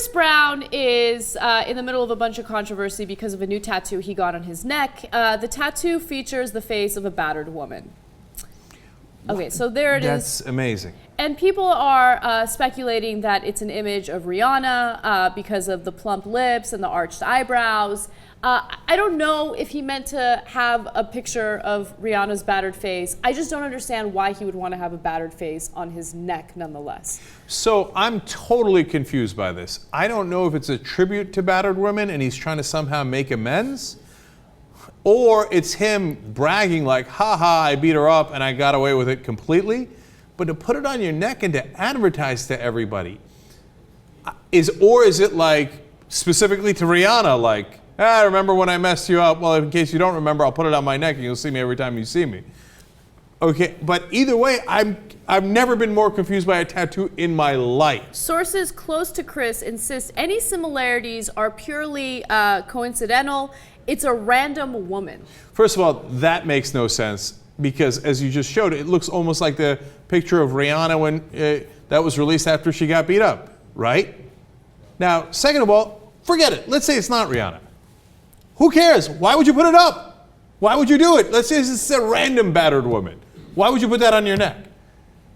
Chris Brown is in the middle of a bunch of controversy because of a new tattoo he got on his neck. The tattoo features the face of a battered woman. Okay, so there it is. That's amazing. And people are speculating that it's an image of Rihanna because of the plump lips and the arched eyebrows. I don't know if he meant to have a picture of Rihanna's battered face. I just don't understand why he would want to have a battered face on his neck nonetheless. So I'm totally confused by this. I don't know if it's a tribute to battered women and he's trying to somehow make amends, or it's him bragging like, haha, I beat her up and I got away with it completely. But to put it on your neck and to advertise to everybody, is it like specifically to Rihanna, like, remember when I messed you up? Well, in case you don't remember, I'll put it on my neck and you'll see me every time you see me. Okay, but either way, I've never been more confused by a tattoo in my life. Sources close to Chris insist any similarities are purely coincidental. It's a random woman. First of all, that makes no sense because as you just showed, it looks almost like the picture of Rihanna when that was released after she got beat up, right? Now, second of all, forget it. Let's say it's not Rihanna. Who cares? Why would you put it up? Why would you do it? Let's say it's a random battered woman. Why would you put that on your neck?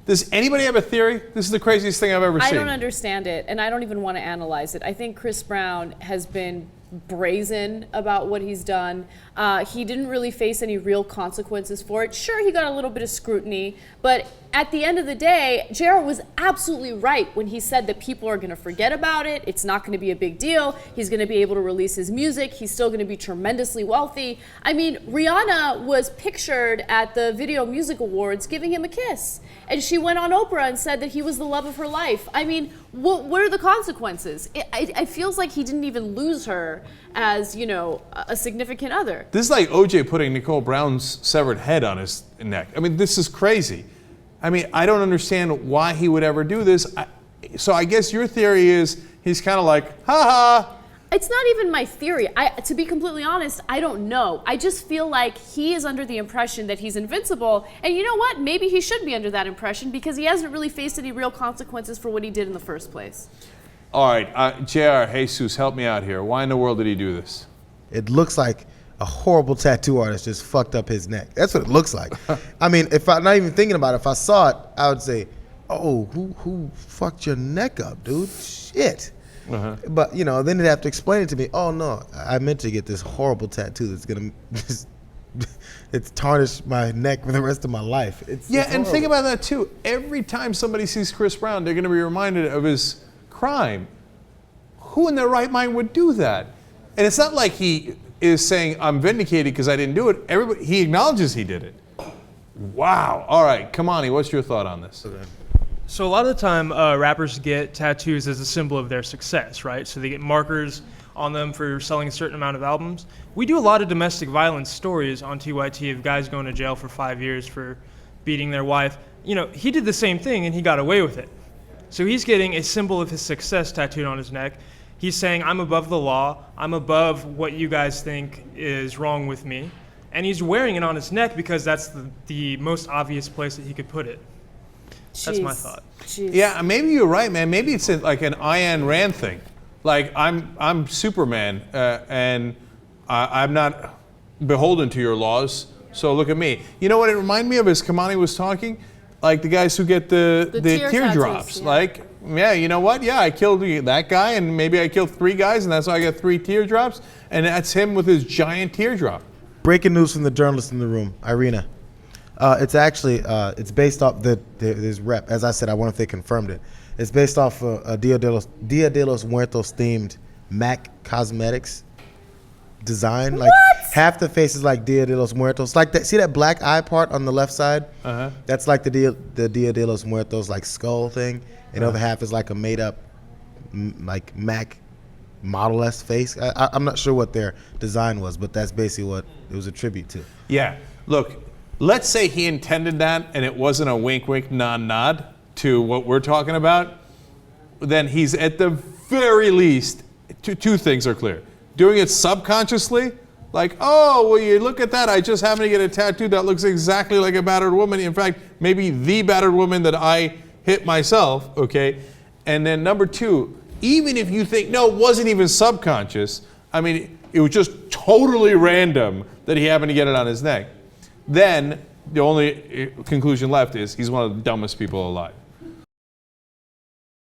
Does anybody have a theory? This is the craziest thing I've ever seen. I don't understand it, and I don't even want to analyze it. I think Chris Brown has been brazen about what he's done. He didn't really face any real consequences for it. Sure, he got a little bit of scrutiny, but at the end of the day, Jayar was absolutely right when he said that people are going to forget about it. It's not going to be a big deal. He's going to be able to release his music. He's still going to be tremendously wealthy. I mean, Rihanna was pictured at the Video Music Awards giving him a kiss, and she went on Oprah and said that he was the love of her life. I mean, what are the consequences? It feels like he didn't even lose her as, you know, a significant other. This is like OJ putting Nicole Brown's severed head on his neck. I mean, this is crazy. I mean, I don't understand why he would ever do this. So I guess your theory is he's kind of like, ha ha. It's not even my theory. To be completely honest, I don't know. I just feel like he is under the impression that he's invincible. And you know what? Maybe he should be under that impression because he hasn't really faced any real consequences for what he did in the first place. All right, Jayar, Jesus, help me out here. Why in the world did he do this? It looks like a horrible tattoo artist just fucked up his neck. That's what it looks like. I mean, if I'm not even thinking about it, if I saw it, I would say, oh, who fucked your neck up, dude? Shit. Uh-huh. But, you know, then they'd have to explain it to me. Oh, no, I meant to get this horrible tattoo that's going to just it's tarnished my neck for the rest of my life. It's and think about that, too. Every time somebody sees Chris Brown, they're going to be reminded of his crime. Who in their right mind would do that? And it's not like he is saying, I'm vindicated because I didn't do it. He acknowledges he did it. Wow. All right, Kimani, what's your thought on this? Okay. So a lot of the time, rappers get tattoos as a symbol of their success, right? So they get markers on them for selling a certain amount of albums. We do a lot of domestic violence stories on TYT of guys going to jail for 5 years for beating their wife. You know, he did the same thing and he got away with it. So he's getting a symbol of his success tattooed on his neck. He's saying, I'm above the law. I'm above what you guys think is wrong with me. And he's wearing it on his neck because that's the most obvious place that he could put it. That's my thought. Jeez. Yeah, maybe you're right, man. Maybe it's like an Ayn Rand thing. Like, I'm Superman, and I'm not beholden to your laws, so look at me. You know what it reminded me of as Kimani was talking? Like the guys who get the teardrops. Yeah. Like, yeah, you know what? Yeah, I killed that guy, and maybe I killed 3 guys, and that's why I got 3 teardrops, and that's him with his giant teardrop. Breaking news from the journalist in the room, Irina. It's actually, it's based off this rep. As I said, I wonder if they confirmed it. It's based off a Dia de los Muertos themed MAC Cosmetics design. Like half the face is like Dia de los Muertos. Like that, see that black eye part on the left side? Uh-huh. That's like the Dia de los Muertos like skull thing. And the other half is like a made up like MAC Model-esque face. I'm not sure what their design was, but that's basically what it was a tribute to. Yeah, look. Let's say he intended that and it wasn't a wink, wink, nod, nod to what we're talking about, then he's at the very least, two things are clear. Doing it subconsciously, like, oh, well, you look at that, I just happened to get a tattoo that looks exactly like a battered woman. In fact, maybe the battered woman that I hit myself, okay? And then number 2, even if you think, no, it wasn't even subconscious, I mean, it was just totally random that he happened to get it on his neck, then the only conclusion left is he's one of the dumbest people alive.